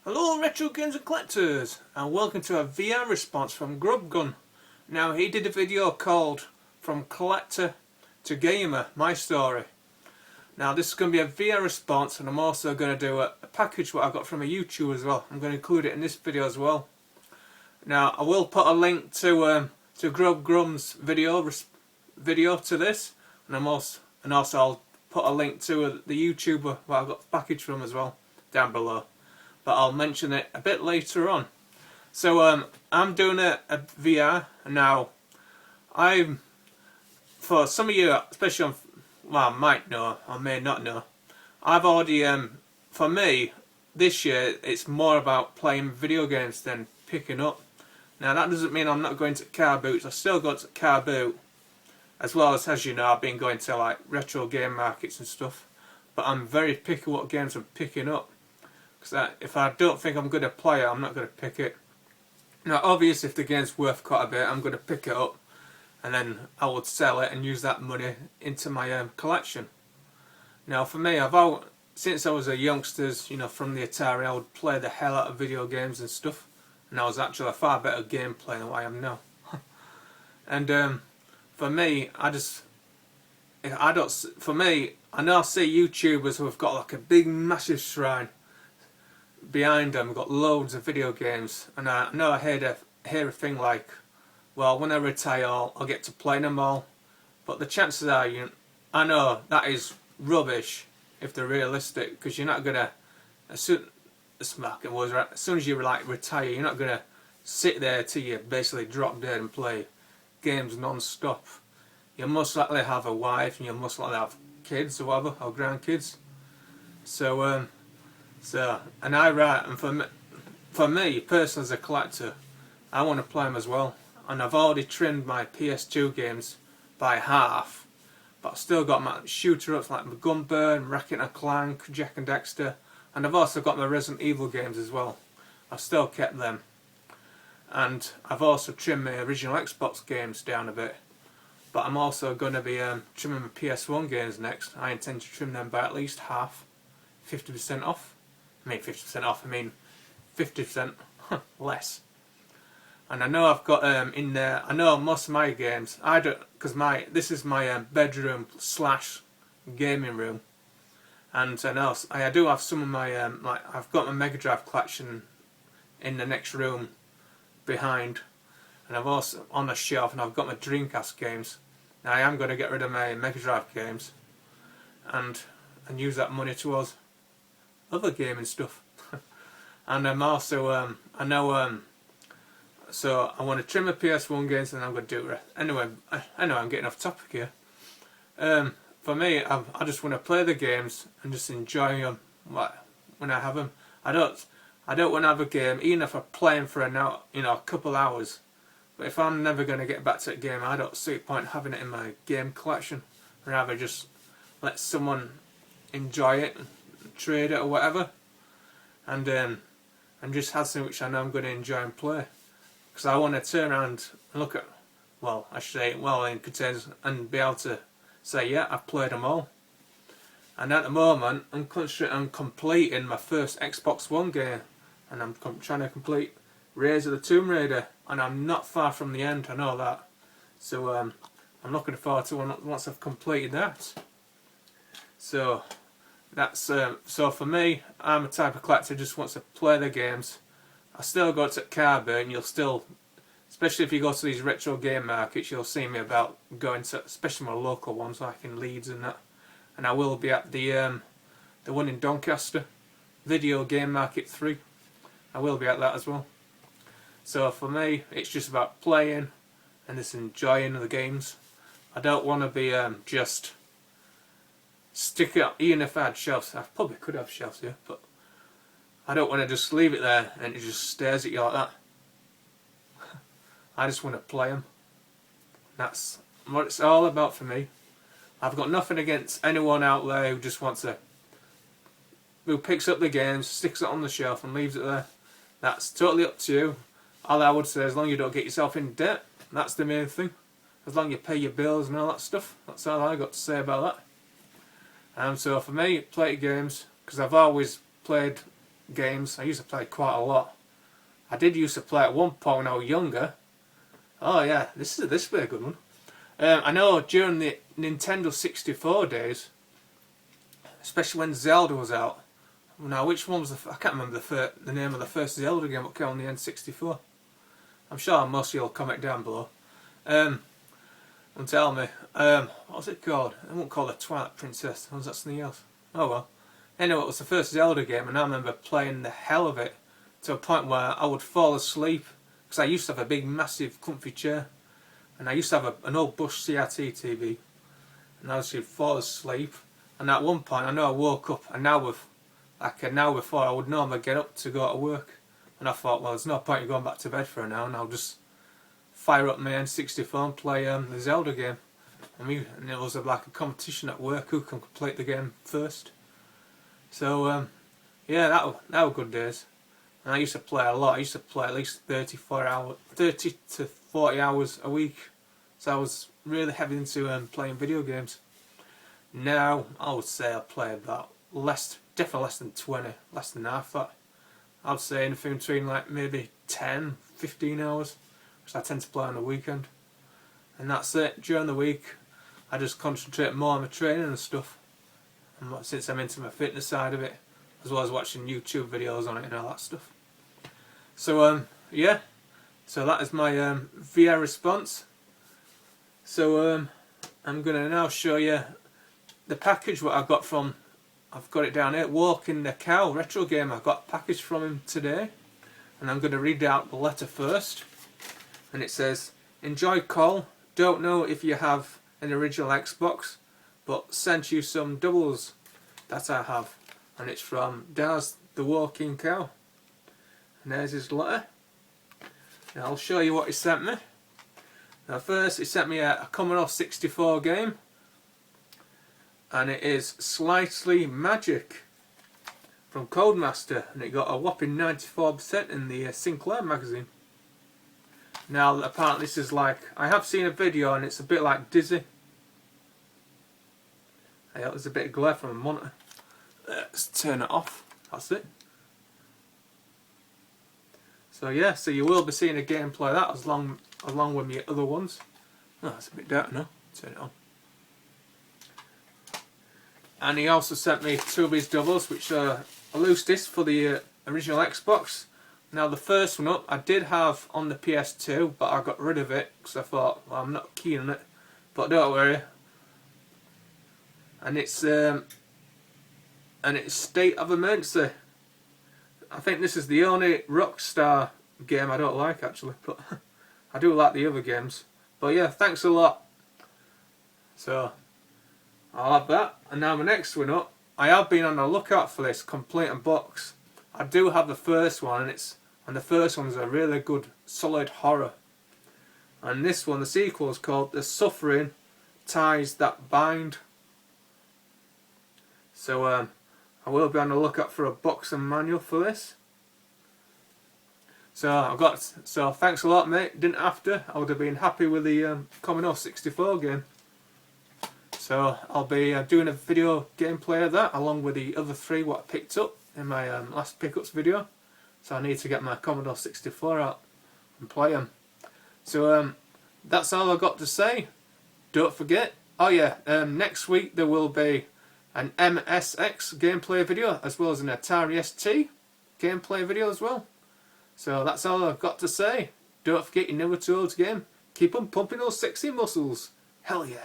Hello retro games and collectors, and welcome to a VR response from Grubgun. Now he did a video called From Collector to Gamer, My Story. Now this is going to be a VR response, and I'm also going to do a package what I got from a YouTuber as well. I'm going to include it in this video as well. Now I will put a link to Grubgun's video to this, and also I'll put a link to the YouTuber where I got the package from as well down below. But I'll mention it a bit later on. So I'm doing a VR now. For some of you, especially might know or may not know, I've already for me this year it's more about playing video games than picking up. Now that doesn't mean I'm not going to car boots. I still go to car boot, as well as you know, I've been going to like retro game markets and stuff. But I'm very picky what games I'm picking up. Because if I don't think I'm going to play it, I'm not going to pick it. Now obviously if the game's worth quite a bit, I'm going to pick it up and then I would sell it and use that money into my collection. Now for me, since I was a youngster, you know, from the Atari, I would play the hell out of video games and stuff, and I was actually a far better game player than what I am now. And for me, I know I see YouTubers who have got like a big massive shrine behind them, got loads of video games, and I know I hear a thing like, well, when I retire I'll get to play them all, but the chances are, I know that is rubbish if they're realistic, because you're not gonna, as soon as you like retire, you're not gonna sit there till you basically drop dead and play games non-stop. You'll most likely have a wife and you'll most likely have kids or whatever, or grandkids. And for me personally as a collector, I want to play them as well, and I've already trimmed my PS2 games by half, but I've still got my shooter ups like my Gunburn, Ratchet and Clank, Jack and Dexter, and I've also got my Resident Evil games as well. I've still kept them, and I've also trimmed my original Xbox games down a bit, but I'm also going to be trimming my PS1 games next. I intend to trim them by at least half, 50% off. I mean 50% off, I mean 50% less. And I know I've got in there, I know most of my games, I don't, because this is my bedroom / gaming room, and I do have some of my, like I've got my Mega Drive collection in the next room behind, and I've also on a shelf, and I've got my Dreamcast games. Now I am going to get rid of my Mega Drive games and use that money towards other gaming stuff. And I'm also so I want to trim my PS1 games, and I'm going to do it. Anyway, I know I'm getting off topic here. For me, I just want to play the games and just enjoy them when I have them. I don't want to have a game, even if I play them for a couple hours. But if I'm never going to get back to that game, I don't see a point having it in my game collection. I'd rather just let someone enjoy it, trade it or whatever, and just have something which I know I'm going to enjoy and play. Because I want to turn around and look at, well, I should say, in containers, and be able to say, yeah, I've played them all. And at the moment, I'm concentrating on completing my first Xbox One game, and I'm trying to complete Rise of the Tomb Raider, and I'm not far from the end, I know that. So I'm looking forward to once I've completed that. So that's so for me, I'm a type of collector who just wants to play the games. I still go to car boot, and you'll still, especially if you go to these retro game markets, you'll see me about going to, especially my local ones like in Leeds and that. And I will be at the one in Doncaster, Video Game Market 3. I will be at that as well. So for me, it's just about playing and just enjoying the games. I don't want to be just stick it up. Even if I had shelves, I probably could have shelves here, but I don't want to just leave it there and it just stares at you like that. I just want to play them. That's what it's all about for me. I've got nothing against anyone out there who just who picks up the games, sticks it on the shelf and leaves it there. That's totally up to you. All I would say, as long as you don't get yourself in debt, that's the main thing. As long as you pay your bills and all that stuff, that's all I got to say about that. So for me, play games, because I've always played games. I used to play quite a lot. I did used to play at one point when I was younger. Oh yeah, this will be a good one. I know during the Nintendo 64 days, especially when Zelda was out. Now, which one was I can't remember the name of the first Zelda game that came on the N64. I'm sure most of you will comment down below. And tell me, what was it called? I won't call it Twilight Princess. Was that something else? Oh well. Anyway, it was the first Zelda game, and I remember playing the hell of it to a point where I would fall asleep because I used to have a big, massive, comfy chair, and I used to have an old Bush CRT TV, and I would fall asleep. And at one point, I know I woke up an hour before I would normally get up to go to work, and I thought, well, there's no point in going back to bed for an hour, and I'll just fire up my N64 and play the Zelda game. And it was like a competition at work who can complete the game first. So yeah, that were good days. And I used to play a lot. I used to play at least 30 to 40 hours a week. So I was really heavy into playing video games. Now I would say I play about definitely less than 20, less than half that. I'd say anything between like maybe 10, 15 hours, which I tend to play on the weekend. And that's it. During the week, I just concentrate more on my training and stuff. And since I'm into my fitness side of it, as well as watching YouTube videos on it and all that stuff. So yeah, so that is my VR response. So I'm gonna now show you the package what I got from. I've got it down here. Walking the Cow retro game. I got a package from him today, and I'm gonna read out the letter first. And it says, "Enjoy, Cole. Don't know if you have an original Xbox, but sent you some doubles that I have." And it's from Daz the Walking Cow. And there's his letter. Now I'll show you what he sent me. Now first he sent me a Commodore 64 game. And it is Slightly Magic from Codemaster. And it got a whopping 94% in the Sinclair magazine. Now apparently this is like, I have seen a video and it's a bit like Dizzy. There's a bit of glare from the monitor. Let's turn it off. That's it. So yeah, so you will be seeing a gameplay of that along with the other ones. Oh, it's a bit dark now. Turn it on. And he also sent me two of his doubles, which are a loose disc for the original Xbox. Now the first one up I did have on the PS2, but I got rid of it because I thought, well, I'm not keen on it. But don't worry. And it's State of Emergency. I think this is the only Rockstar game I don't like actually, but I do like the other games. But yeah, thanks a lot. So I'll have that. And now the next one up, I have been on the lookout for this complete box. I do have the first one, and the first one's a really good solid horror. And this one, the sequel, is called The Suffering Ties That Bind. So I will be on the lookout for a box and manual for this. So thanks a lot, mate. Didn't have to. I would have been happy with the Commodore 64 game. So I'll be doing a video gameplay of that along with the other three what I picked up in my last pickups video. So I need to get my Commodore 64 out and play them. So that's all I've got to say. Don't forget, oh yeah, next week there will be an MSX gameplay video as well as an Atari ST gameplay video as well. So that's all I've got to say. Don't forget your Never Toads game. Keep on pumping those sexy muscles. Hell yeah.